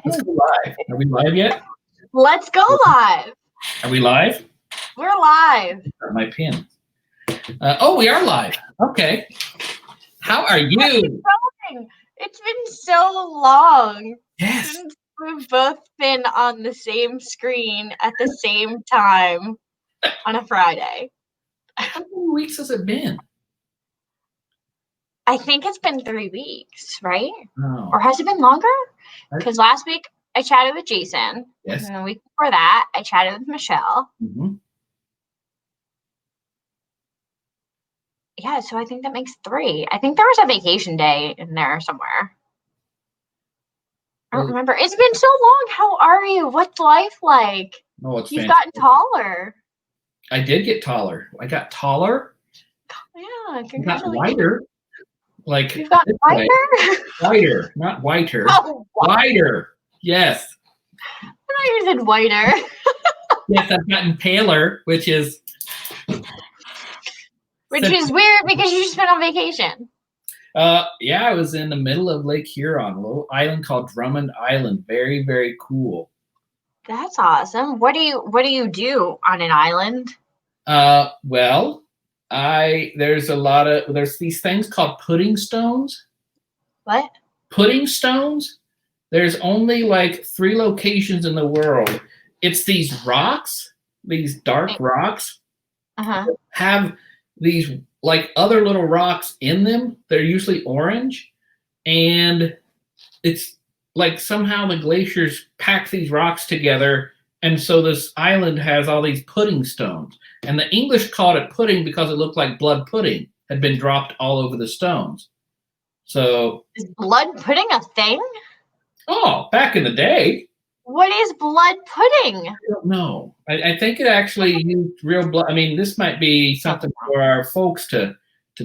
Let's go live. Are we live yet? Let's go live. Are we live? We're live. My pin. Oh, we are live. Okay. How are you? It's been so long. Yes. Since we've both been on the same screen at the same time on a Friday. How many weeks has it been? I think it's been 3 weeks, right? Oh. Or has it been longer? Because last week I chatted with Jason. Yes. And the week before that, I chatted with Michelle. Mm-hmm. Yeah, so I think that makes 3. I think there was a vacation day in there somewhere. I don't remember. It's been so long. How are you? What's life like? Oh, it's You've fantastic. gotten taller. I did get taller. I got taller. Yeah, congratulations. I got wider. Like you've got wider? Wider, not whiter. Oh, wider. Yes. I thought you said whiter. Yes, I've gotten paler, which is weird because you just been on vacation. Yeah, I was in the middle of Lake Huron, a little island called Drummond Island. Very, very cool. That's awesome. What do you do on an island? Well, there's these things called pudding stones. What? Pudding stones? There's only like 3 locations in the world. It's these rocks, these dark rocks, have these like other little rocks in them. They're usually orange, and it's like somehow the glaciers pack these rocks together, and so this island has all these pudding stones. And the English called it pudding because it looked like blood pudding had been dropped all over the stones. So is blood pudding a thing? Oh, back in the day. What is blood pudding? I don't know. I think it actually used real blood. I mean, this might be something for our folks to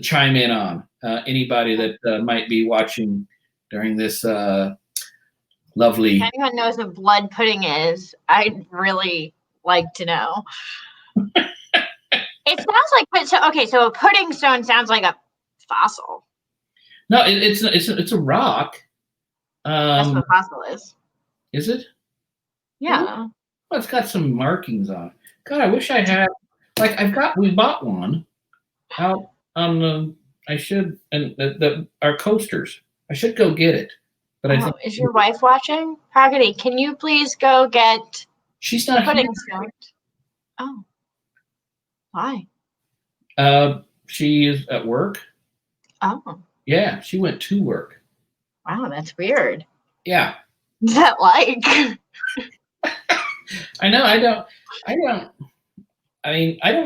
chime in on. Anybody that might be watching during this lovely. If anyone knows what blood pudding is, I'd really like to know. It sounds like, so a pudding stone sounds like a fossil. No, it's a rock. That's what a fossil is. Is it? Yeah. Well, it's got some markings on it. God, I wish I had. We bought one out on the. I should, and our coasters. I should go get it. But I think. Is your wife watching? Pragati, can you please go get? She's not pudding stone. Oh. Why? She is at work. Oh. Yeah, she went to work. Wow, that's weird. Yeah. What's that like? I know. I don't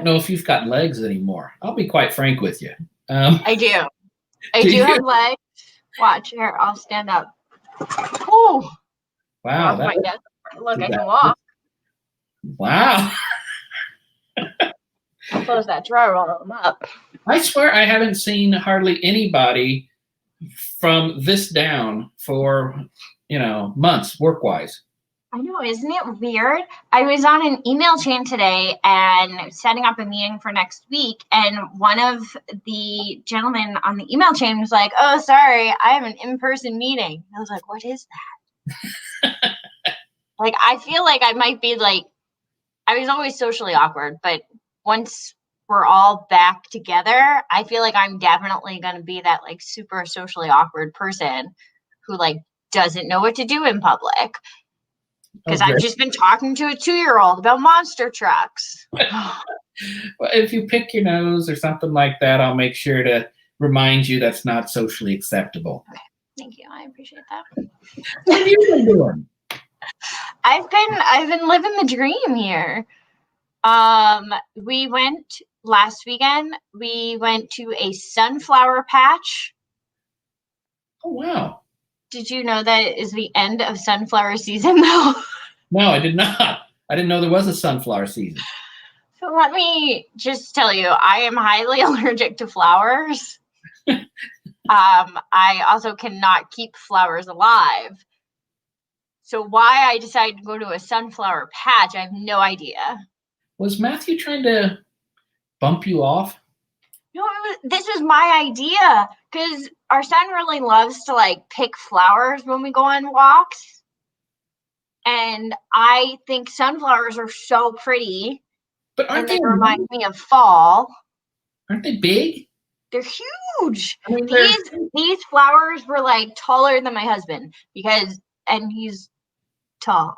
know if you've got legs anymore. I'll be quite frank with you. I do. I do have legs. Watch here. I'll stand up. Oh. Wow. Look, I can walk. Wow. I'll close that drawer, roll them up. I swear I haven't seen hardly anybody from this down for, months work-wise. I know, isn't it weird? I was on an email chain today and setting up a meeting for next week, and one of the gentlemen on the email chain was like, "Oh, sorry, I have an in-person meeting." I was like, "What is that?" Like, I feel like I might be like, I was always socially awkward, but once we're all back together, I feel like I'm definitely going to be that like super socially awkward person who like doesn't know what to do in public. Because I've just been talking to a 2-year-old about monster trucks. Well, if you pick your nose or something like that, I'll make sure to remind you that's not socially acceptable. Okay. Thank you. I appreciate that. What have you been doing? I've been living the dream here. We went last weekend. We went to a sunflower patch. Oh, wow. Did you know that it is the end of sunflower season, though? No, I did not. I didn't know there was a sunflower season. So let me just tell you, I am highly allergic to flowers. I also cannot keep flowers alive. So why I decided to go to a sunflower patch, I have no idea. Was Matthew trying to bump you off? No, this was my idea because our son really loves to like pick flowers when we go on walks. And I think sunflowers are so pretty. But aren't they remind me of fall. Aren't they big? They're huge. I mean, these flowers were like taller than my husband and he's tall.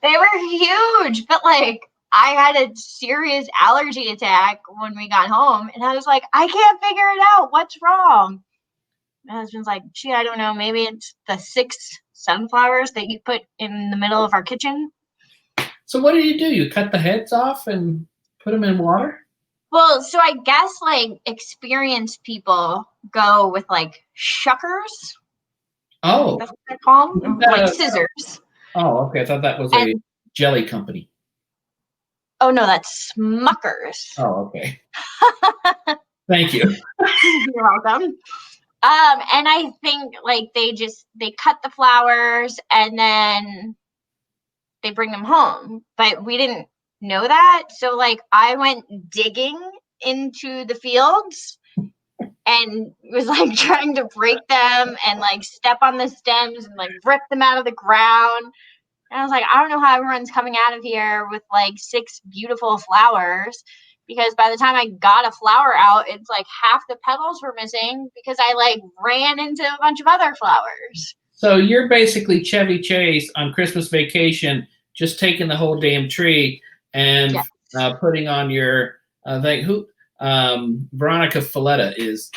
They were huge, but like I had a serious allergy attack when we got home, and I was like, I can't figure it out. What's wrong? My husband's like, gee, I don't know. Maybe it's the 6 sunflowers that you put in the middle of our kitchen. So what do? You cut the heads off and put them in water? Well, so I guess like experienced people go with like shuckers. Oh. That's what they call them. Like scissors. Oh, okay. I thought that was a jelly company. Oh, no, that's Smuckers. Oh, okay. Thank you. You're welcome. And I think like they cut the flowers and then they bring them home, but we didn't know that. So like I went digging into the fields and was like trying to break them and like step on the stems and like rip them out of the ground. And I was like, I don't know how everyone's coming out of here with like 6 beautiful flowers, because by the time I got a flower out, it's like half the petals were missing because I like ran into a bunch of other flowers. So you're basically Chevy Chase on Christmas Vacation, just taking the whole damn tree and putting on your Veronica Falletta is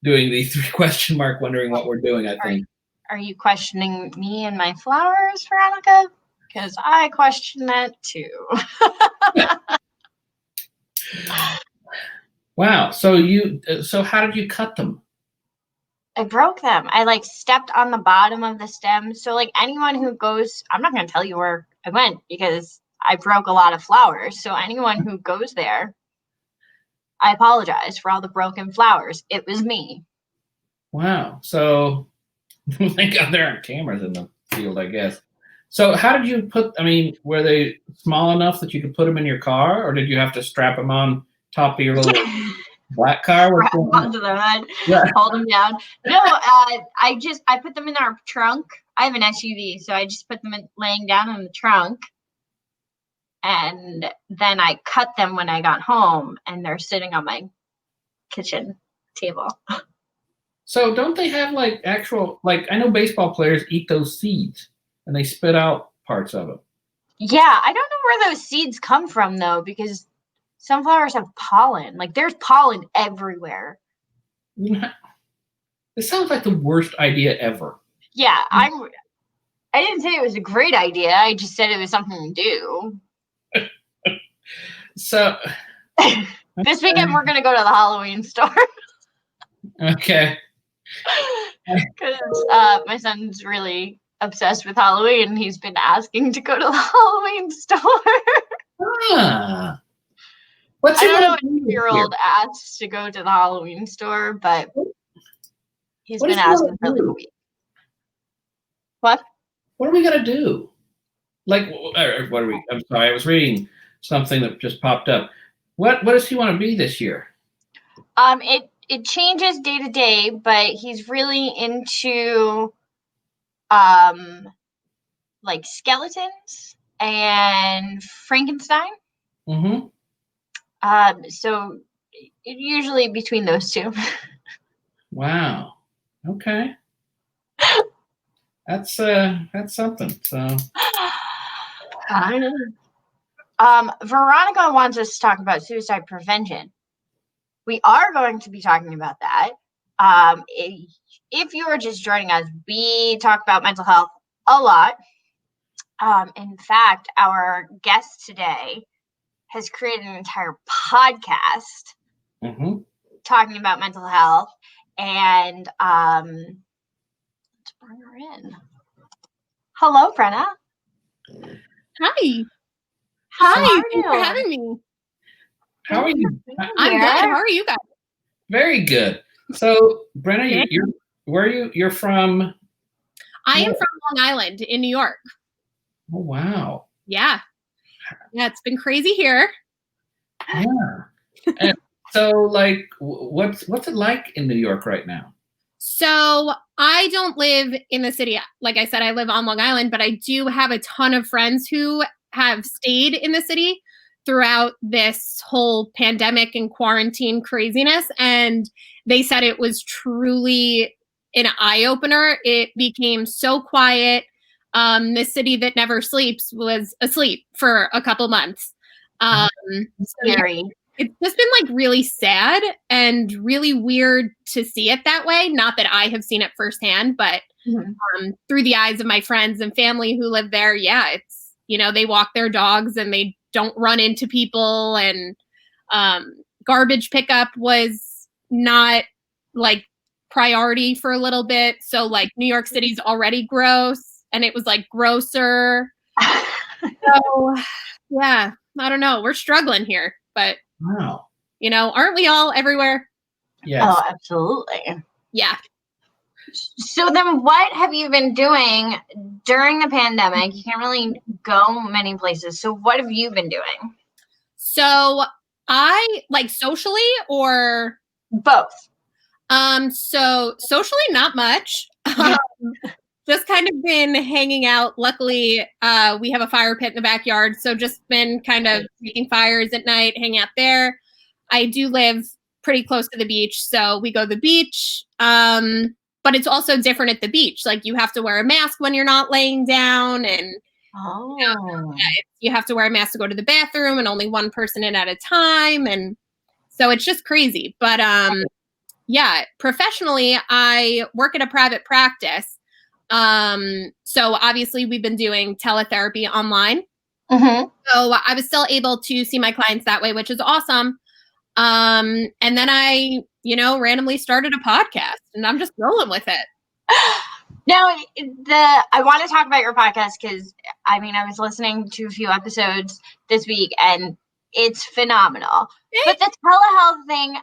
doing the 3 question mark, wondering what we're doing, I think. Are you questioning me and my flowers, Veronica? Because I question that too. Wow. So how did you cut them? I broke them. I like stepped on the bottom of the stem. So like anyone who goes, I'm not going to tell you where I went because I broke a lot of flowers. So anyone who goes there, I apologize for all the broken flowers. It was me. Wow. So thank God there aren't cameras in the field, I guess. So how did you were they small enough that you could put them in your car, or did you have to strap them on top of your little black car? Strap onto the hood, hold them down. No, I put them in our trunk. I have an SUV, so I just put them laying down in the trunk. And then I cut them when I got home, and they're sitting on my kitchen table. So don't they have like actual, like I know baseball players eat those seeds and they spit out parts of it. Yeah, I don't know where those seeds come from though, because sunflowers have pollen. Like there's pollen everywhere. This sounds like the worst idea ever. Yeah, I didn't say it was a great idea. I just said it was something to do. So this weekend we're gonna go to the Halloween store. Okay. Because my son's really obsessed with Halloween. He's been asking to go to the Halloween store. I don't know if a 2-year-old asks to go to the Halloween store, but he's been asking for like a week. What? What are we gonna do? Like, what are we? I'm sorry, I was reading something that just popped up. What does he want to be this year? It changes day to day, but he's really into like skeletons and Frankenstein. Mm-hmm. So usually between those 2. Wow. Okay. That's something. So I know. Veronica wants us to talk about suicide prevention. We are going to be talking about that. If you are just joining us, we talk about mental health a lot. In fact, our guest today has created an entire podcast talking about mental health. And let's bring her in. Hello, Brenna. Hi. Hi. Thanks for having me. How are you? I'm good. How are you guys? Very good. So, Brenna, where are you? You're from? I am from Long Island in New York. Oh, wow. Yeah. Yeah, it's been crazy here. Yeah. And so, like, what's it like in New York right now? So I don't live in the city. Like I said, I live on Long Island, but I do have a ton of friends who have stayed in the city throughout this whole pandemic and quarantine craziness. And they said it was truly an eye-opener. It became so quiet. The city that never sleeps was asleep for a couple months. Scary. It's just been like really sad and really weird to see it that way. Not that I have seen it firsthand, but through the eyes of my friends and family who live there, yeah, it's, they walk their dogs and they don't run into people. And garbage pickup was not like priority for a little bit. So like New York City's already gross and it was like grosser. So yeah, I don't know. We're struggling here, but wow. Aren't we all everywhere? Yes. Oh, absolutely. Yeah. So then what have you been doing during the pandemic? You can't really go many places. So what have you been doing? So I like socially or both? So socially, not much. Just kind of been hanging out. Luckily, we have a fire pit in the backyard. So just been kind of making fires at night, hanging out there. I do live pretty close to the beach. So we go to the beach. But it's also different at the beach. Like you have to wear a mask when you're not laying down. And you have to wear a mask to go to the bathroom and only one person in at a time. And so it's just crazy. But yeah, professionally, I work at a private practice. So obviously we've been doing teletherapy online. So I was still able to see my clients that way, which is awesome. And then I, randomly started a podcast and I'm just rolling with it. Now, I want to talk about your podcast because, I was listening to a few episodes this week and it's phenomenal. But the telehealth thing,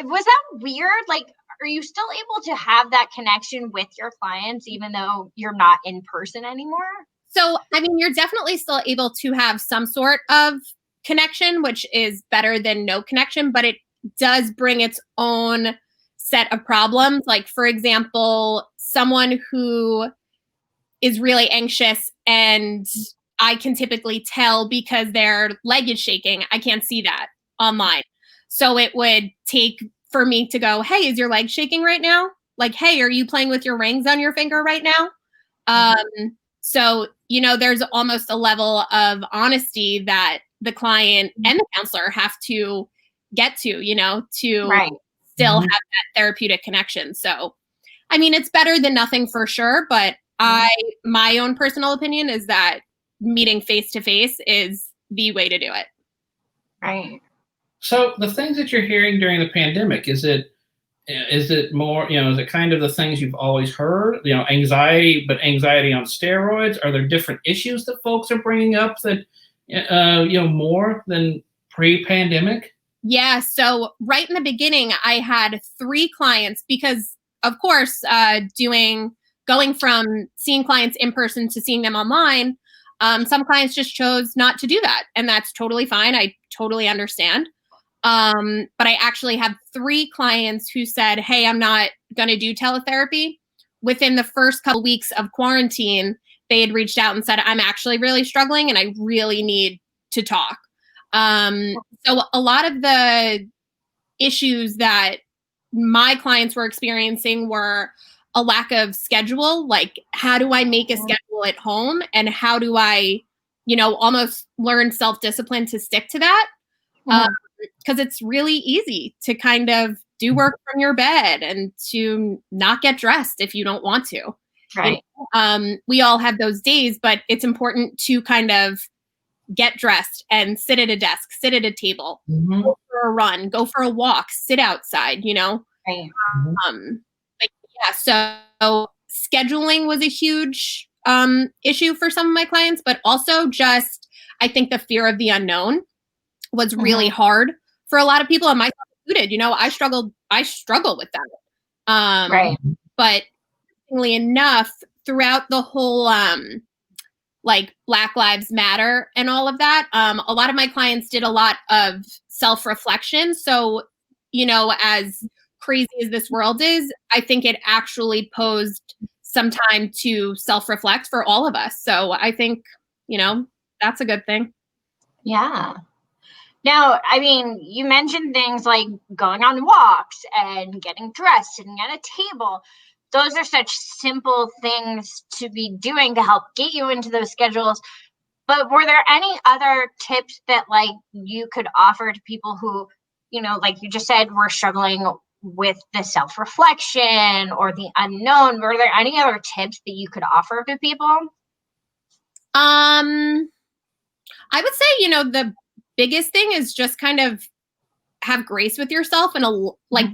was that weird? Like, are you still able to have that connection with your clients even though you're not in person anymore? So, you're definitely still able to have some sort of connection, which is better than no connection, but it does bring its own set of problems. Like, for example, someone who is really anxious and I can typically tell because their leg is shaking. I can't see that online. So it would take for me to go, hey, is your leg shaking right now? Like, hey, are you playing with your rings on your finger right now? So, there's almost a level of honesty that the client and the counselor have to get to, to still have that therapeutic connection. So, it's better than nothing for sure. But my own personal opinion is that meeting face-to-face is the way to do it. Right. So the things that you're hearing during the pandemic, is it more, is it kind of the things you've always heard, anxiety, but anxiety on steroids? Are there different issues that folks are bringing up that, more than pre-pandemic? Yeah. So right in the beginning, I had 3 clients because, of course, going from seeing clients in person to seeing them online, some clients just chose not to do that. And that's totally fine. I totally understand. But I actually had 3 clients who said, hey, I'm not going to do teletherapy. Within the first couple weeks of quarantine, they had reached out and said, I'm actually really struggling and I really need to talk. So a lot of the issues that my clients were experiencing were a lack of schedule. Like, how do I make a schedule at home? And how do I, almost learn self-discipline to stick to that? Because it's really easy to kind of do work from your bed and to not get dressed if you don't want to. Right. We all have those days, but it's important to kind of get dressed and sit at a desk, sit at a table, go for a run, go for a walk, sit outside, Right. So scheduling was a huge issue for some of my clients, but also just, I think the fear of the unknown was really hard for a lot of people, and myself included. I struggle with that. Right. But interestingly enough, throughout the whole like Black Lives Matter and all of that, a lot of my clients did a lot of self-reflection. So, as crazy as this world is, I think it actually posed some time to self-reflect for all of us. So I think, that's a good thing. Yeah. Now, I mean, you mentioned things like going on walks and getting dressed, sitting at a table. Those are such simple things to be doing to help get you into those schedules. But were there any other tips that you could offer to people who, like you just said, were struggling with the self-reflection or the unknown? Were there any other tips that you could offer to people? I would say, the biggest thing is just kind of have grace with yourself and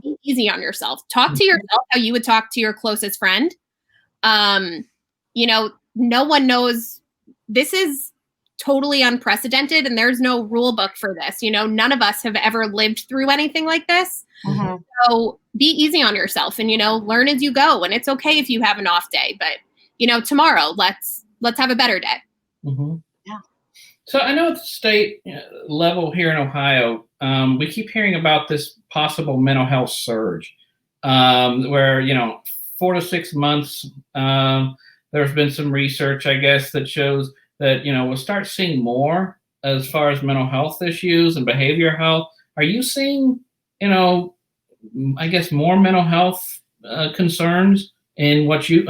be easy on yourself. Talk to yourself how you would talk to your closest friend. No one knows. This is totally unprecedented and there's no rule book for this. None of us have ever lived through anything like this. Mm-hmm. So be easy on yourself and, learn as you go. And it's okay if you have an off day, but tomorrow let's have a better day. Mm-hmm. Yeah. So I know at the state level here in Ohio, we keep hearing about this possible mental health surge, where 4 to 6 months. There's been some research, I guess, that shows that we'll start seeing more as far as mental health issues and behavioral health. Are you seeing, I guess, more mental health concerns in what you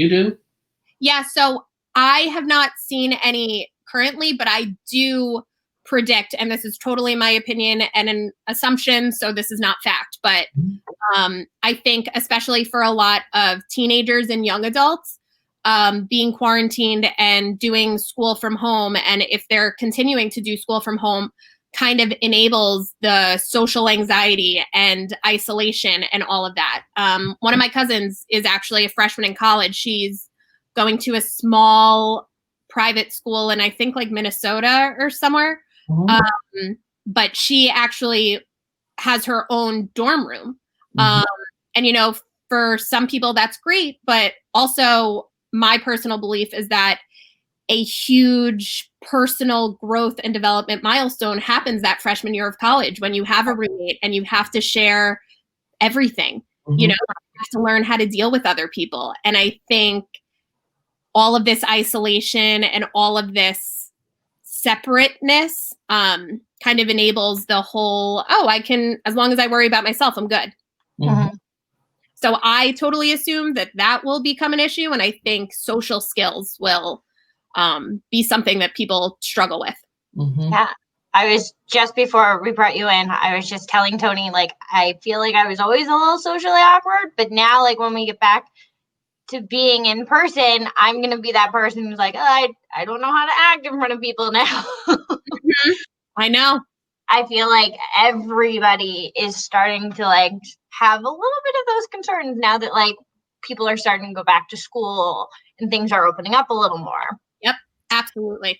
do? Yeah. So I have not seen any currently, but I do predict, and this is totally my opinion and an assumption, so this is not fact, but I think especially for a lot of teenagers and young adults, being quarantined and doing school from home, and if they're continuing to do school from home, kind of enables the social anxiety and isolation and all of that. One of my cousins is actually a freshman in college. She's going to a small private school in, I think, Minnesota or somewhere. Mm-hmm. But she actually has her own dorm room. Mm-hmm. And, for some people that's great, but also my personal belief is that a huge personal growth and development milestone happens that freshman year of college when you have a roommate and you have to share everything. Mm-hmm. You have to learn how to deal with other people. And I think all of this isolation and all of this separateness kind of enables the whole, I can, as long as I worry about myself, I'm good. Mm-hmm. So I totally assume that will become an issue. And I think social skills will be something that people struggle with. Mm-hmm. Yeah. I was just before we brought you in, I was just telling Tony, I feel like I was always a little socially awkward, but now when we get back to being in person, I'm going to be that person who's I don't know how to act in front of people now. Mm-hmm. I know. I feel like everybody is starting to have a little bit of those concerns now that people are starting to go back to school and things are opening up a little more. Yep, absolutely.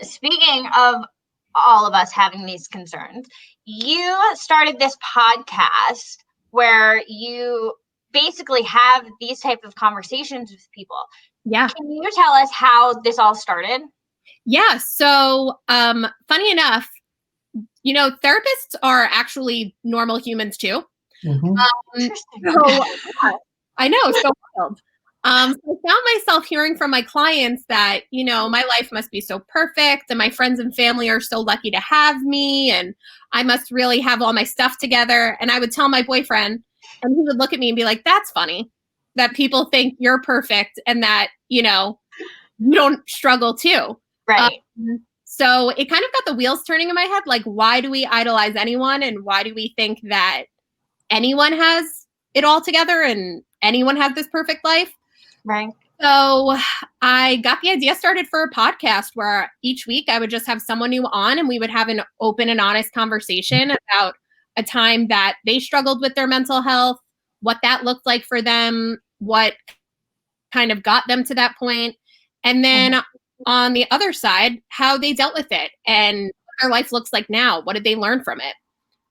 Speaking of all of us having these concerns, you started this podcast where you basically have these type of conversations with people. Yeah. Can you tell us how this all started? Yeah. So, funny enough, therapists are actually normal humans too. Mm-hmm. I know, so wild. So I found myself hearing from my clients that, my life must be so perfect and my friends and family are so lucky to have me and I must really have all my stuff together. And I would tell my boyfriend and he would look at me and be like, that's funny that people think you're perfect and that, you don't struggle too. Right. So it kind of got the wheels turning in my head. Why do we idolize anyone? And why do we think that anyone has it all together and anyone has this perfect life? Right. So I got the idea started for a podcast where each week I would just have someone new on and we would have an open and honest conversation about a time that they struggled with their mental health, what that looked like for them, what kind of got them to that point. And then on the other side, how they dealt with it and what their life looks like now. What did they learn from it?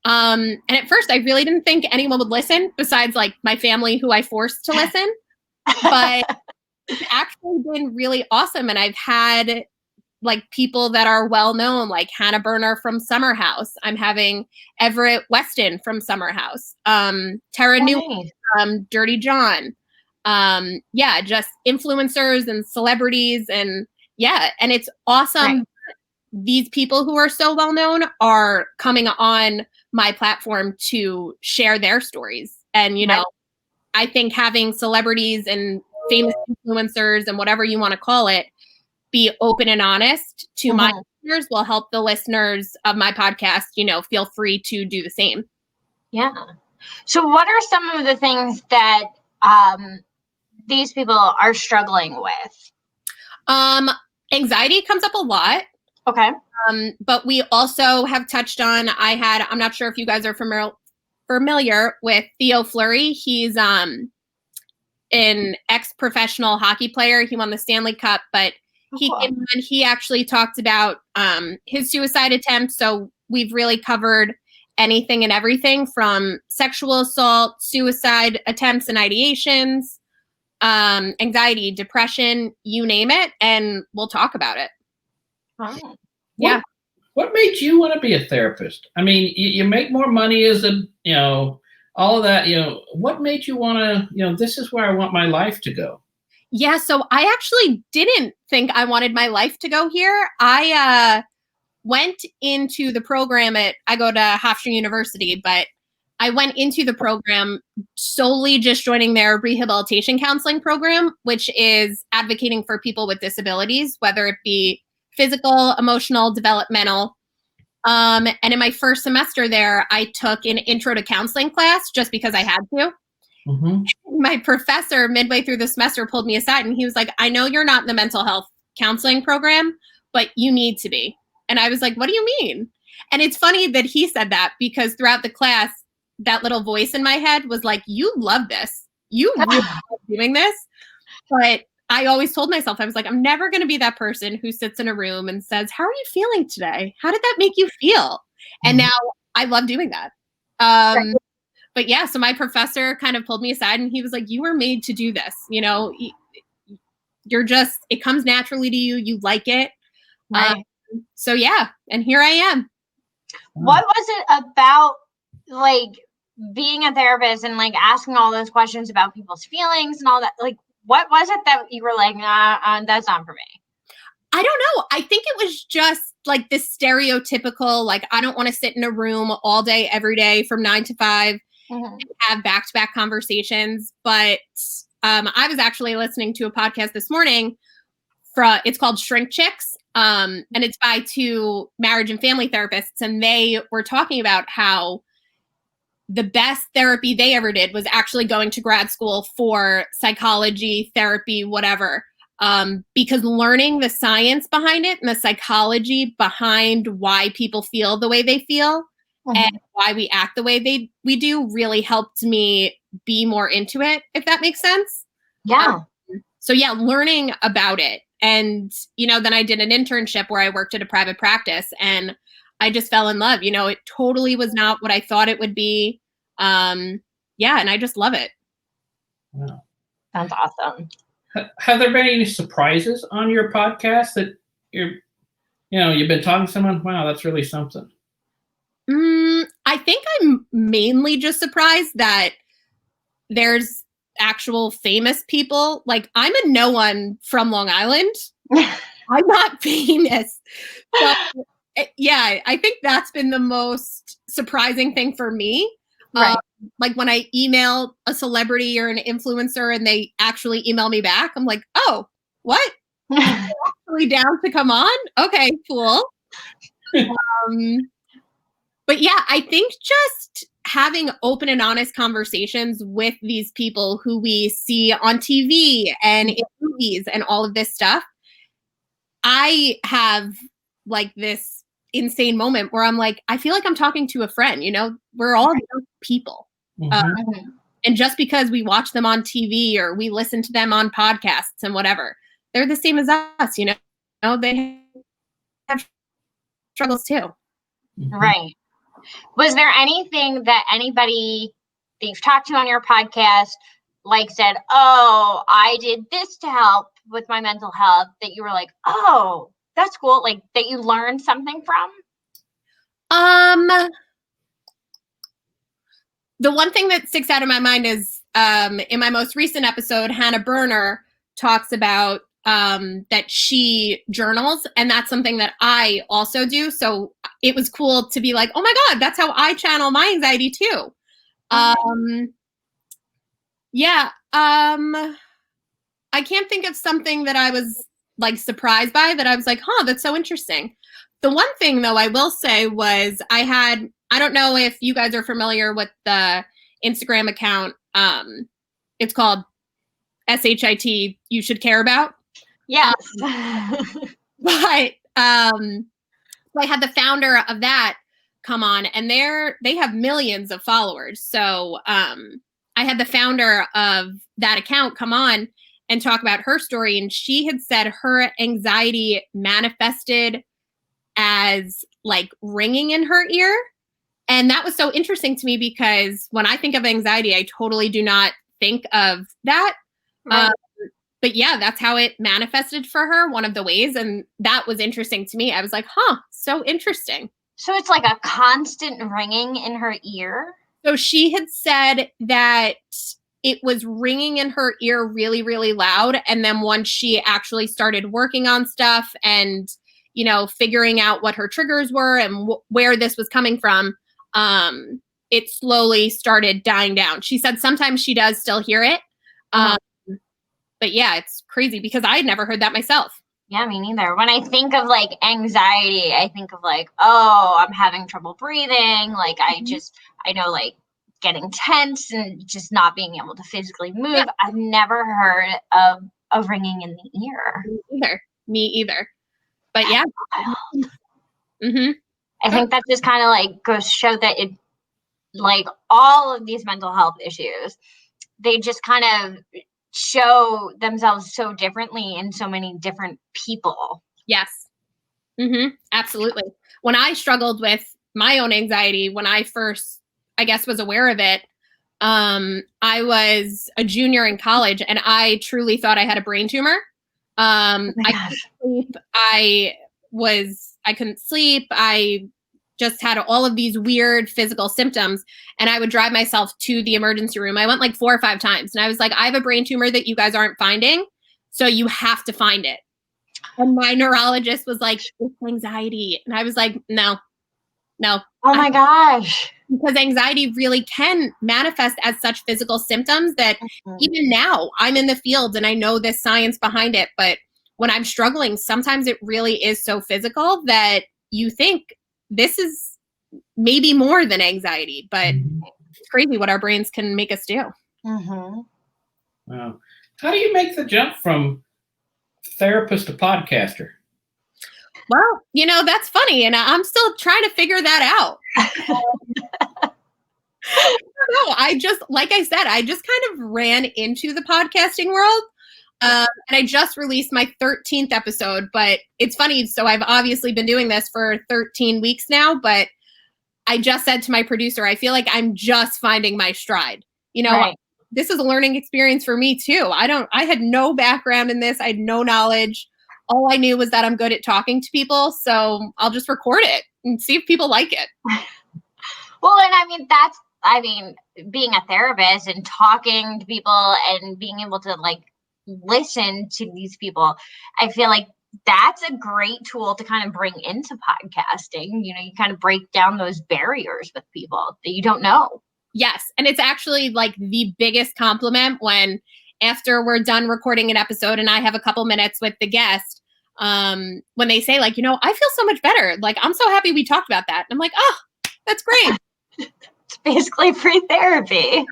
And at first, I really didn't think anyone would listen besides my family who I forced to listen. But it's actually been really awesome. And I've had like people that are well known, like Hannah Berner from Summer House. I'm having Everett Weston from Summer House. Tara Newman from Dirty John. Just influencers and celebrities, and and it's awesome. Right. These people who are so well known are coming on my platform to share their stories. And, you know, I think having celebrities and famous influencers and whatever you want to call it be open and honest to my listeners will help the listeners of my podcast, you know, feel free to do the same. Yeah. So what are some of the things that these people are struggling with? Anxiety comes up a lot. Okay. But we also have touched on, I'm not sure if you guys are familiar with Theo Fleury. He's an ex-professional hockey player. He won the Stanley Cup, but he actually talked about his suicide attempt. So we've really covered anything and everything from sexual assault, suicide attempts and ideations, anxiety, depression, you name it, and we'll talk about it. Oh. Yeah. What made you want to be a therapist? I mean, you make more money as a, you know, all of that, you know, what made you want to, you know, this is where I want my life to go? Yeah, so I actually didn't think I wanted my life to go here. I went into the program I go to Hofstra University, but I went into the program solely just joining their rehabilitation counseling program, which is advocating for people with disabilities, whether it be physical, emotional, developmental. And in my first semester there, I took an intro to counseling class just because I had to. My professor midway through the semester pulled me aside and he was like, I know you're not in the mental health counseling program, but you need to be. And I was like, what do you mean? And it's funny that he said that because throughout the class, that little voice in my head was like, you love this. You really love doing this. But I always told myself, I was like, I'm never going to be that person who sits in a room and says, how are you feeling today? How did that make you feel? And now I love doing that. But yeah, so my professor kind of pulled me aside and he was like, you were made to do this. You know, it comes naturally to you. You like it. Right. So yeah, and here I am. What was it about like being a therapist and like asking all those questions about people's feelings and all that? Like, what was it that you were like, nah, that's not for me? I don't know. I think it was just like this stereotypical, like, I don't want to sit in a room all day, every day from 9 to 5 and have back-to-back conversations. But I was actually listening to a podcast this morning it's called Shrink Chicks. And it's by 2 marriage and family therapists. And they were talking about how the best therapy they ever did was actually going to grad school for psychology, therapy, whatever. Because learning the science behind it and the psychology behind why people feel the way they feel and why we act the way we do really helped me be more into it, if that makes sense. Yeah. So yeah, learning about it. And, you know, then I did an internship where I worked at a private practice and I just fell in love. You know, it totally was not what I thought it would be. And I just love it. Wow. Sounds awesome. Have there been any surprises on your podcast that you've been talking to someone? Wow, that's really something. I think I'm mainly just surprised that there's actual famous people. Like, I'm a no one from Long Island. I'm not famous. So, yeah, I think that's been the most surprising thing for me. Right. Like when I email a celebrity or an influencer and they actually email me back, I'm like, oh, what? You're actually down to come on? Okay, cool. But yeah, I think just having open and honest conversations with these people who we see on TV and in movies and all of this stuff, I have like this insane moment where I'm like, I feel like I'm talking to a friend, you know, we're all people. And just because we watch them on TV or we listen to them on podcasts and whatever, they're the same as us, you know, they have struggles too. Right. Was there anything that anybody that you've talked to on your podcast like said, oh, I did this to help with my mental health, that you were like, oh, that's cool. Like that you learned something from? The one thing that sticks out in my mind is in my most recent episode, Hannah Berner talks about that she journals, and that's something that I also do. So it was cool to be like, oh my God, that's how I channel my anxiety too. Yeah. I can't think of something that I was like surprised by that I was like, huh, that's so interesting. The one thing though, I will say was I don't know if you guys are familiar with the Instagram account. It's called SHIT, You Should Care About. Yes. But so I had the founder of that come on, and they have millions of followers. So I had the founder of that account come on and talk about her story. And she had said her anxiety manifested as like ringing in her ear. And that was so interesting to me because when I think of anxiety, I totally do not think of that. Right. But yeah, that's how it manifested for her, one of the ways. And that was interesting to me. I was like, huh, so interesting. So it's like a constant ringing in her ear? So she had said that it was ringing in her ear really, really loud. And then once she actually started working on stuff and, you know, figuring out what her triggers were and where this was coming from, it slowly started dying down. She said sometimes she does still hear it. But yeah, it's crazy because I had never heard that myself. Yeah, me neither. When I think of like anxiety, I think of like, oh, I'm having trouble breathing. Like I know like getting tense and just not being able to physically move. Yeah. I've never heard of a ringing in the ear. Me either. But yeah. I think that just kind of like goes to show that it, like all of these mental health issues, they just kind of show themselves so differently in so many different people. Yes. Absolutely. When I struggled with my own anxiety, when I first, I guess, was aware of it, I was a junior in college and I truly thought I had a brain tumor. I couldn't sleep. I couldn't sleep. I just had all of these weird physical symptoms, and I would drive myself to the emergency room. I went like 4 or 5 times, and I was like, I have a brain tumor that you guys aren't finding, so you have to find it. And my neurologist was like, it's anxiety. And I was like, no. Oh my gosh. Because anxiety really can manifest as such physical symptoms that even now I'm in the field and I know the science behind it. But when I'm struggling, sometimes it really is so physical that you think this is maybe more than anxiety, but it's crazy what our brains can make us do. Wow. How do you make the jump from therapist to podcaster? Well, you know, that's funny. And I'm still trying to figure that out. I just, like I said, I just kind of ran into the podcasting world. And I just released my 13th episode, but it's funny. So I've obviously been doing this for 13 weeks now, but I just said to my producer, I feel like I'm just finding my stride. You know, right. This is a learning experience for me too. I had no background in this. I had no knowledge. All I knew was that I'm good at talking to people. So I'll just record it and see if people like it. Well, and being a therapist and talking to people and being able to like listen to these people, I feel like that's a great tool to kind of bring into podcasting. You know, you kind of break down those barriers with people that you don't know. Yes. And it's actually like the biggest compliment when after we're done recording an episode and I have a couple minutes with the guest, when they say like, you know, I feel so much better. Like, I'm so happy we talked about that. And I'm like, oh, that's great. It's basically free therapy.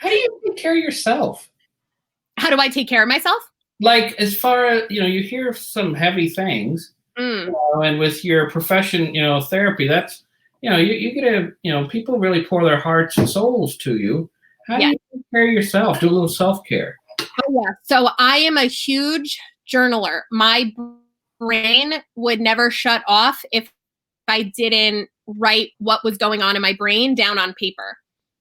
How do you take care of yourself? How do I take care of myself? Like, as far as, you know, you hear some heavy things, you know, and with your profession, you know, therapy, that's, you know, you get to, you know, people really pour their hearts and souls to you. How do you take care of yourself? Do a little self-care. Oh, yeah. So I am a huge journaler. My brain would never shut off if I didn't write what was going on in my brain down on paper.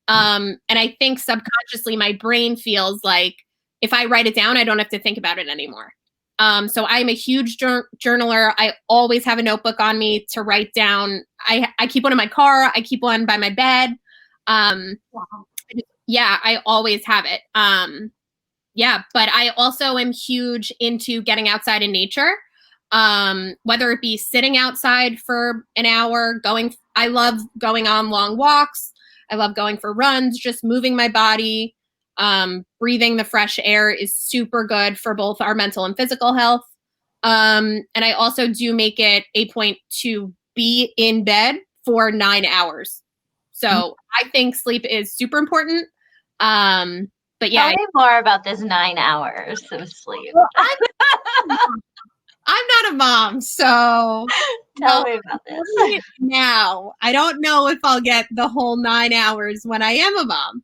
And I think subconsciously my brain feels like if I write it down, I don't have to think about it anymore. So I'm a huge journaler. I always have a notebook on me to write down. I keep one in my car. I keep one by my bed. Wow. Yeah, I always have it. Yeah, but I also am huge into getting outside in nature. Whether it be sitting outside for an hour, I love going on long walks. I love going for runs, just moving my body. Breathing the fresh air is super good for both our mental and physical health. And I also do make it a point to be in bed for 9 hours. So I think sleep is super important. But yeah. Tell me more about this 9 hours of sleep. I'm not a mom, so tell me about this. Now, I don't know if I'll get the whole 9 hours when I am a mom.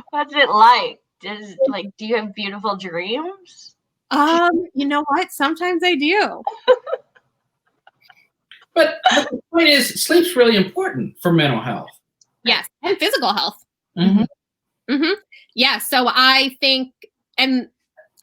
What's it like? Do you have beautiful dreams? You know what? Sometimes I do. But the point is, sleep's really important for mental health. Yes, and physical health. Mm-hmm. Mm-hmm. Yeah, so I think, and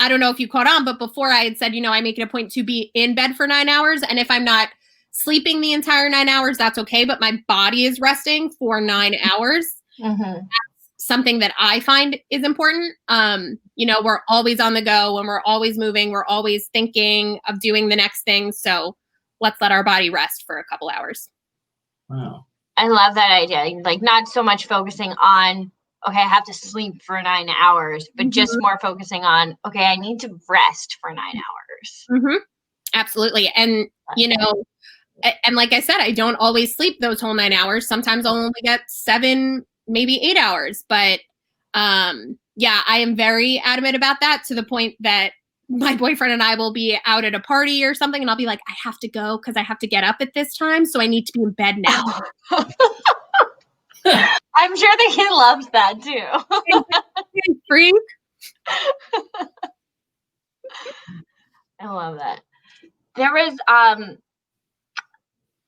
I don't know if you caught on, but before I had said, I make it a point to be in bed for 9 hours. And if I'm not sleeping the entire 9 hours, that's okay. But my body is resting for 9 hours. Mm-hmm. That's something that I find is important. We're always on the go and we're always moving. We're always thinking of doing the next thing. So let's let our body rest for a couple hours. Wow. I love that idea. Like not so much focusing on, okay, I have to sleep for 9 hours, but just more focusing on, okay, I need to rest for 9 hours. Mm-hmm. Absolutely. And, and like I said, I don't always sleep those whole 9 hours. Sometimes I'll only get 7, maybe 8 hours. But yeah, I am very adamant about that, to the point that my boyfriend and I will be out at a party or something, and I'll be like, I have to go because I have to get up at this time. So I need to be in bed now. I'm sure that he loves that too. Freak. I love that. There was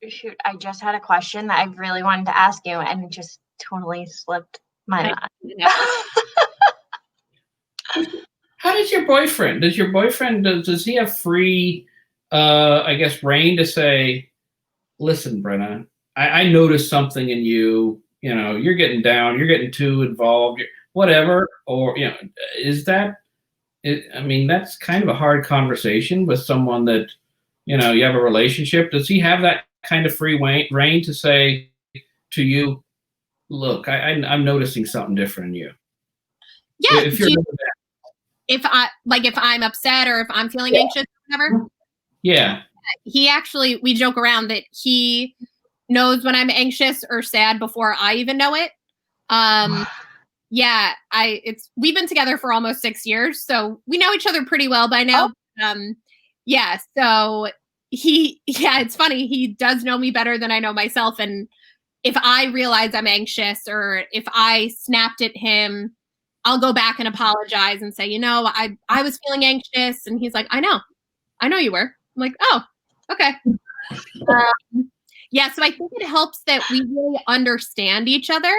shoot, I just had a question that I really wanted to ask you and it just totally slipped my mind. How does your boyfriend? Does he have free reign to say, listen, Brenna, I noticed something in you. You're getting down, you're getting too involved, whatever. Or, is that, that's kind of a hard conversation with someone that, you have a relationship. Does he have that kind of free reign to say to you, look, I'm noticing something different in you? Yeah. If I'm upset or if I'm feeling anxious, or whatever. Yeah. He actually, we joke around that he knows when I'm anxious or sad before I even know it. Yeah, we've been together for almost 6 years, so we know each other pretty well by now. Yeah, so it's funny. He does know me better than I know myself. And if I realize I'm anxious or if I snapped at him, I'll go back and apologize and say, I was feeling anxious. And he's like, I know you were. I'm like, oh, okay. Yeah, so I think it helps that we really understand each other.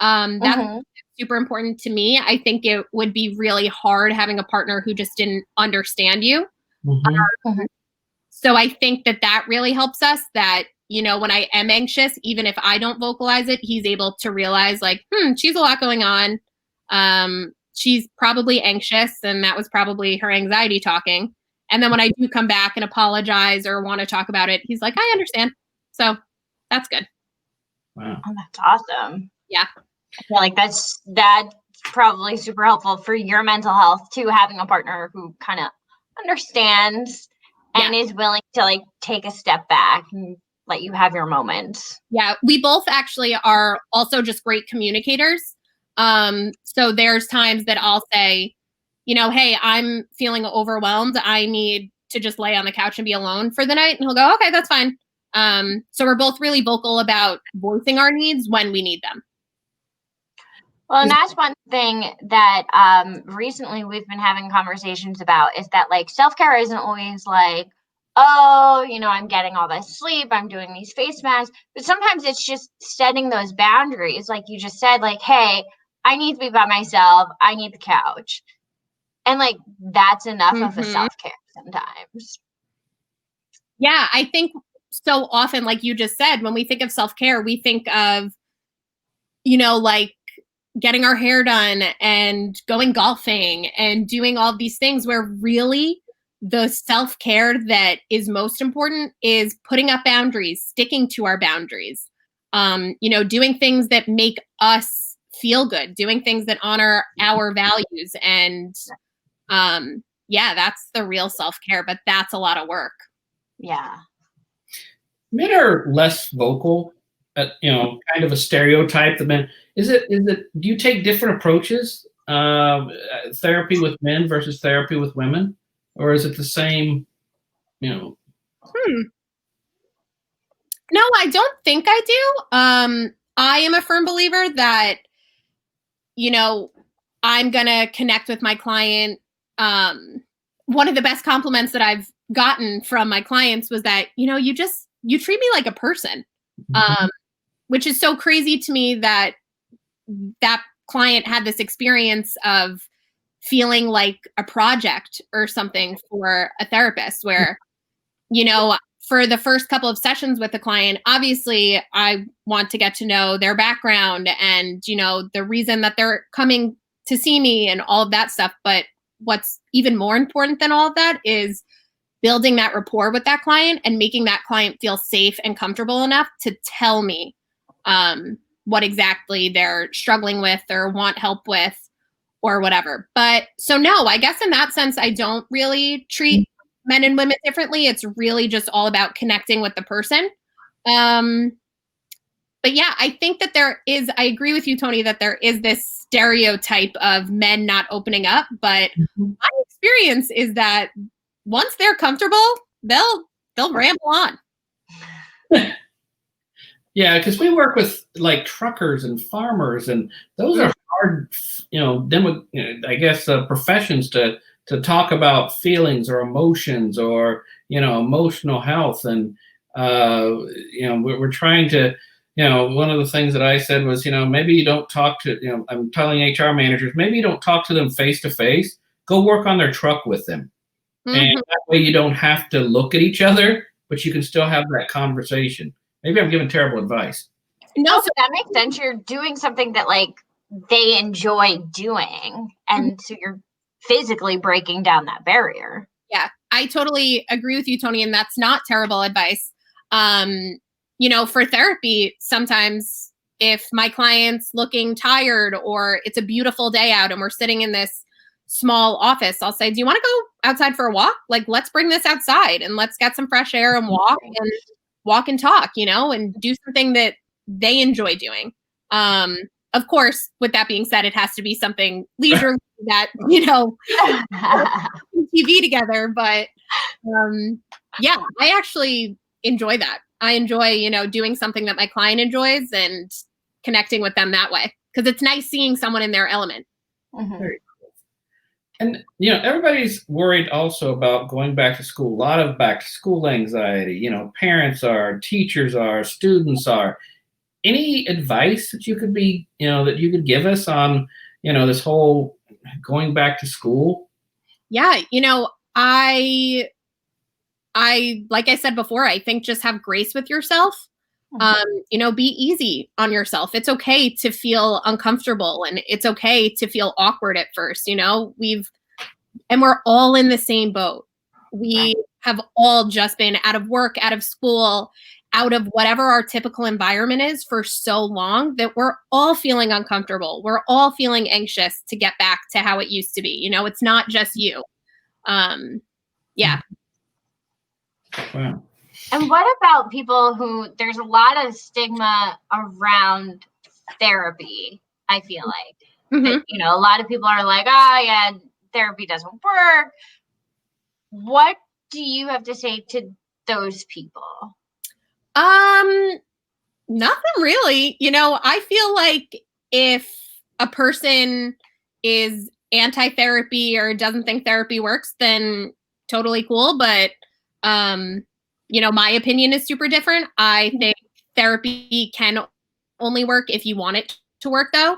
That's super important to me. I think it would be really hard having a partner who just didn't understand you. So I think that really helps us, that, when I am anxious, even if I don't vocalize it, he's able to realize like, she's a lot going on. She's probably anxious, and that was probably her anxiety talking. And then when I do come back and apologize or want to talk about it, he's like, I understand. So that's good. Wow. Oh, that's awesome. Yeah. I feel like that's probably super helpful for your mental health too, having a partner who kind of understands and is willing to like take a step back and let you have your moments. Yeah. We both actually are also just great communicators. So there's times that I'll say, hey, I'm feeling overwhelmed. I need to just lay on the couch and be alone for the night. And he'll go, okay, that's fine. So we're both really vocal about voicing our needs when we need them. Well, and that's one thing that recently we've been having conversations about, is that like self-care isn't always like, oh, I'm getting all this sleep, I'm doing these face masks, but sometimes it's just setting those boundaries. Like you just said, like, hey, I need to be by myself. I need the couch. And like, that's enough of a self-care sometimes. Yeah, I think so often, like you just said, when we think of self-care, we think of, you know, like getting our hair done and going golfing and doing all these things, where really the self-care that is most important is putting up boundaries, sticking to our boundaries, you know, doing things that make us feel good, doing things that honor our values. And yeah, that's the real self-care, but that's a lot of work. Yeah. Men are less vocal, you know, kind of a stereotype that men, is it, do you take different approaches, therapy with men versus therapy with women? Or is it the same, you know? No, I don't think I do. I am a firm believer that, you know, I'm going to connect with my client. One of the best compliments that I've gotten from my clients was that, you know, you treat me like a person, which is so crazy to me that that client had this experience of feeling like a project or something for a therapist, where, you know, for the first couple of sessions with the client, obviously I want to get to know their background and, you know, the reason that they're coming to see me and all of that stuff. But what's even more important than all of that is building that rapport with that client and making that client feel safe and comfortable enough to tell me what exactly they're struggling with or want help with or whatever. But so no, I guess in that sense, I don't really treat men and women differently. It's really just all about connecting with the person. But yeah, I think that I agree with you, Tony, that there is this stereotype of men not opening up. But my experience is that once they're comfortable, they'll ramble on. Yeah, because we work with like truckers and farmers, and those are hard, you know, I guess professions to talk about feelings or emotions or, you know, emotional health. And you know, we're trying to, you know, one of the things that I said was, you know, maybe you don't talk to, you know, I'm telling HR managers, maybe you don't talk to them face to face. Go work on their truck with them, and that way you don't have to look at each other, but you can still have that conversation. Maybe I'm giving terrible advice. No, so that makes sense. You're doing something that like they enjoy doing. And so you're physically breaking down that barrier. Yeah, I totally agree with you, Tony. And that's not terrible advice. You know, for therapy, sometimes if my client's looking tired or it's a beautiful day out and we're sitting in this small office, I'll say, do you want to go outside for a walk? Like, let's bring this outside and let's get some fresh air and walk and talk, you know, and do something that they enjoy doing. Of course, with that being said, it has to be something leisurely that, you know, TV together. But yeah, I actually enjoy that. I enjoy, you know, doing something that my client enjoys and connecting with them that way, because it's nice seeing someone in their element. Very cool. And, you know, everybody's worried also about going back to school. A lot of back to school anxiety. You know, parents are, teachers are, students are. Any advice that you could be, you know, that you could give us on, you know, this whole going back to school? Yeah, you know, I like I said before, I think just have grace with yourself. You know, be easy on yourself. It's okay to feel uncomfortable and it's okay to feel awkward at first. You know, we're all in the same boat. We have all just been out of work, out of school, out of whatever our typical environment is for so long that we're all feeling uncomfortable. We're all feeling anxious to get back to how it used to be. You know, it's not just you. Yeah. Wow. And what about people who, there's a lot of stigma around therapy, I feel like. That, you know, a lot of people are like, oh, yeah, therapy doesn't work. What do you have to say to those people? Nothing really. You know, I feel like if a person is anti-therapy or doesn't think therapy works, then totally cool. But, you know, my opinion is super different. I think therapy can only work if you want it to work, though.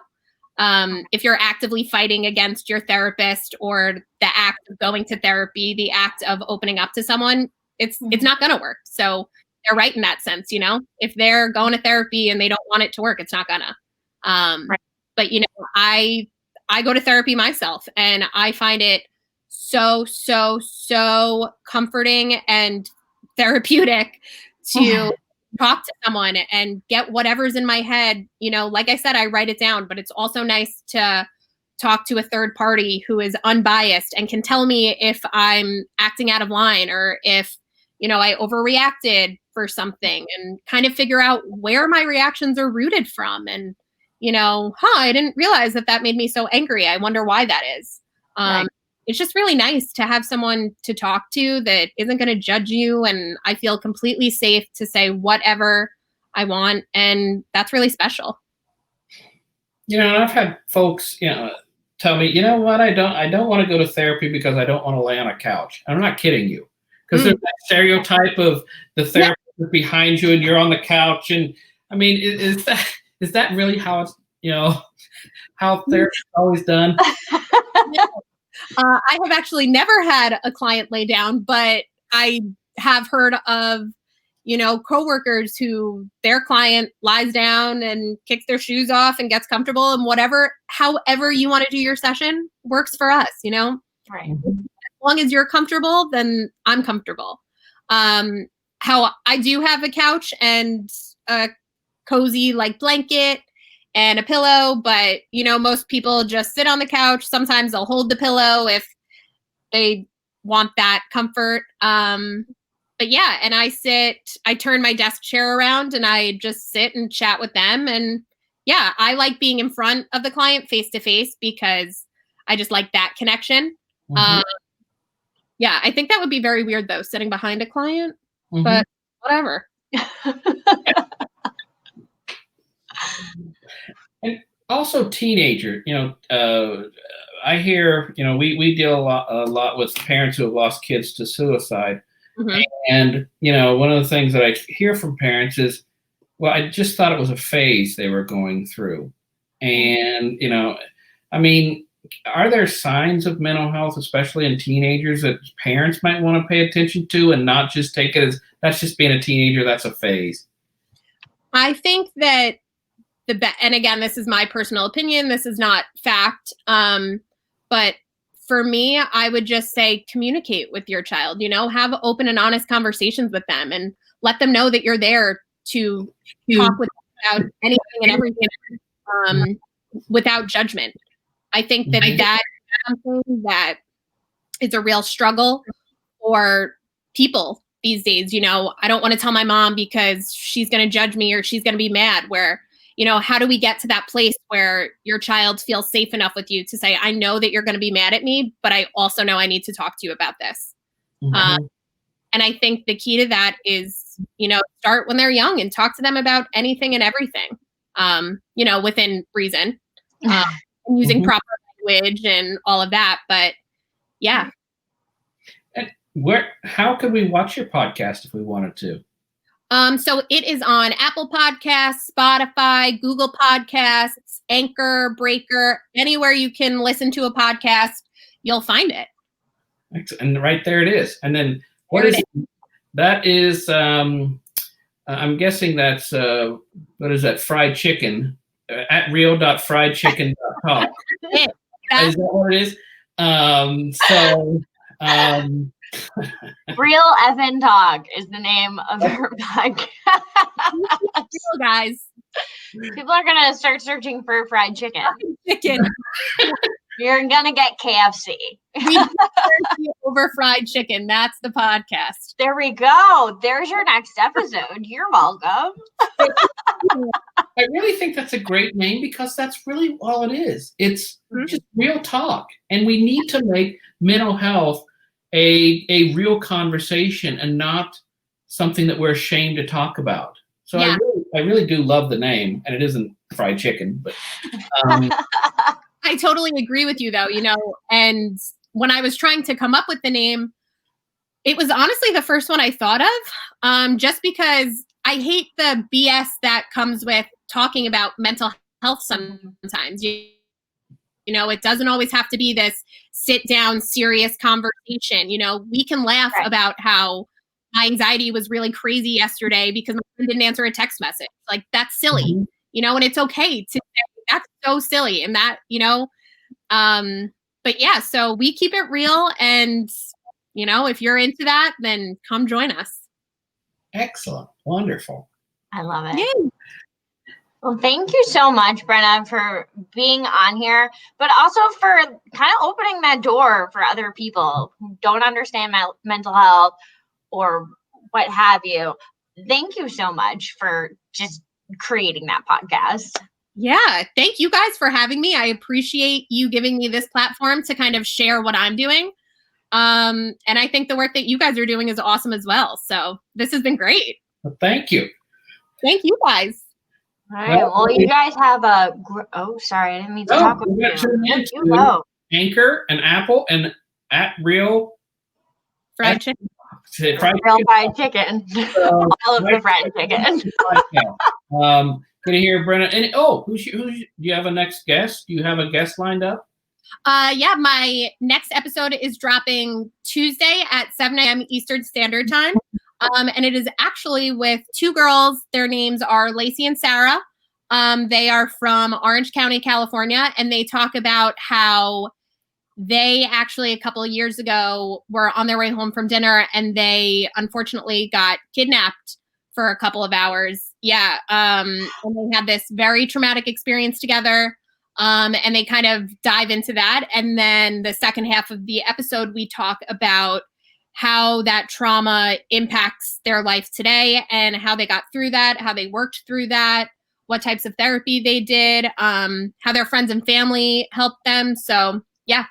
If you're actively fighting against your therapist or the act of going to therapy, the act of opening up to someone, it's not going to work. So they're right in that sense, you know, if they're going to therapy and they don't want it to work, it's not gonna. Right. But you know, I go to therapy myself, and I find it so comforting and therapeutic to talk to someone and get whatever's in my head. You know, like I said, I write it down, but it's also nice to talk to a third party who is unbiased and can tell me if I'm acting out of line or if, you know, I overreacted for something, and kind of figure out where my reactions are rooted from. And, you know, I didn't realize that made me so angry. I wonder why that is. Right. It's just really nice to have someone to talk to that isn't going to judge you. And I feel completely safe to say whatever I want. And that's really special. You know, I've had folks, you know, tell me, you know what, I don't want to go to therapy because I don't want to lay on a couch. I'm not kidding you. Because there's that stereotype of the therapist behind you and you're on the couch. And I mean, is that really how it's, you know, how therapy is always done? I have actually never had a client lay down, but I have heard of, you know, coworkers who their client lies down and kicks their shoes off and gets comfortable, and however you want to do your session works for us, you know? Right. As long as you're comfortable, then I'm comfortable. How I do have a couch and a cozy like blanket and a pillow, but you know, most people just sit on the couch. Sometimes they'll hold the pillow if they want that comfort. But yeah, and I turn my desk chair around and I just sit and chat with them. And yeah, I like being in front of the client face to face because I just like that connection. Yeah, I think that would be very weird though, sitting behind a client, but whatever. And also teenager, you know, I hear, you know, we deal a lot with parents who have lost kids to suicide. And, you know, one of the things that I hear from parents is, well, I just thought it was a phase they were going through. And, you know, I mean, are there signs of mental health, especially in teenagers, that parents might want to pay attention to and not just take it as that's just being a teenager, that's a phase? I think that and again, this is my personal opinion, this is not fact, but for me, I would just say communicate with your child, you know, have open and honest conversations with them and let them know that you're there to talk with them about anything and everything, without judgment. I think that that is something that is a real struggle for people these days. You know, I don't want to tell my mom because she's going to judge me or she's going to be mad. Where, you know, how do we get to that place where your child feels safe enough with you to say, I know that you're going to be mad at me, but I also know I need to talk to you about this. And I think the key to that is, you know, start when they're young and talk to them about anything and everything, you know, within reason. Using proper language and all of that. But yeah. And how could we watch your podcast if we wanted to? So it is on Apple Podcasts, Spotify, Google Podcasts, Anchor, Breaker, anywhere you can listen to a podcast, you'll find it. And right there it is. And then what is it? That is, I'm guessing that's, what is that? Fried chicken. At real.friedchicken.talk. Is that what it is? Real Fckn Talk is the name of her podcast. Real guys. People are gonna start searching for fried chicken. You're gonna get KFC. Over fried chicken. That's the podcast. There we go. There's your next episode. You're welcome. I really think that's a great name because that's really all it is. It's just real talk. And we need to make mental health a real conversation and not something that we're ashamed to talk about. So yeah. I really do love the name, and it isn't fried chicken, but I totally agree with you though, you know, and when I was trying to come up with the name, it was honestly the first one I thought of, just because I hate the BS that comes with talking about mental health sometimes. You You know, it doesn't always have to be this sit down, serious conversation. You know, we can laugh about how my anxiety was really crazy yesterday because my friend didn't answer a text message. Like, that's silly, you know, and it's okay to say that's so silly. And that, you know, but yeah, so we keep it real. And, you know, if you're into that, then come join us. Excellent. Wonderful. I love it. Yeah. Well, thank you so much, Brenna, for being on here, but also for kind of opening that door for other people who don't understand mental health or what have you. Thank you so much for just creating that podcast. Yeah, thank you guys for having me. I appreciate you giving me this platform to kind of share what I'm doing. And I think the work that you guys are doing is awesome as well. So this has been great. Well, thank you. Thank you guys. All right. Well, you guys have a. Oh, sorry, I didn't mean to talk with you. Anchor and Apple and at Real Fried Chicken. Real Fried Chicken. All of the fried chicken. Gonna hear Brenna. And who's do you have a next guest? Do you have a guest lined up? Yeah, my next episode is dropping Tuesday at 7 a.m. Eastern Standard Time. And it is actually with two girls. Their names are Lacey and Sarah. They are from Orange County, California, and they talk about how they actually a couple of years ago were on their way home from dinner and they unfortunately got kidnapped for a couple of hours. Yeah. And they had this very traumatic experience together. And they kind of dive into that. And then the second half of the episode, we talk about how that trauma impacts their life today and how they got through that, how they worked through that, what types of therapy they did, how their friends and family helped them. So, yeah.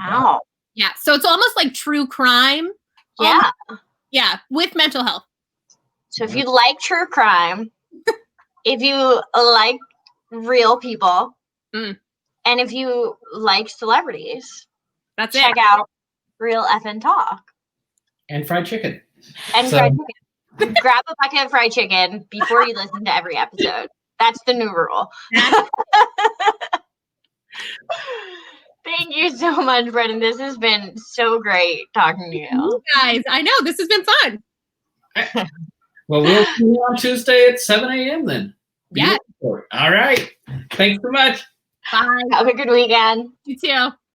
Wow. Yeah. So it's almost like true crime. Yeah. Yeah. With mental health. So if you like true crime, if you like real people, and if you like celebrities, check out Real Fckn Talk. And fried chicken. And fried chicken. Grab a bucket of fried chicken before you listen to every episode. That's the new rule. Thank you so much, Brenna. This has been so great talking to you. Guys, I know. This has been fun. Well, we'll see you on Tuesday at 7 a.m. then. Yeah. All right. Thanks so much. Bye. Have a good weekend. You too.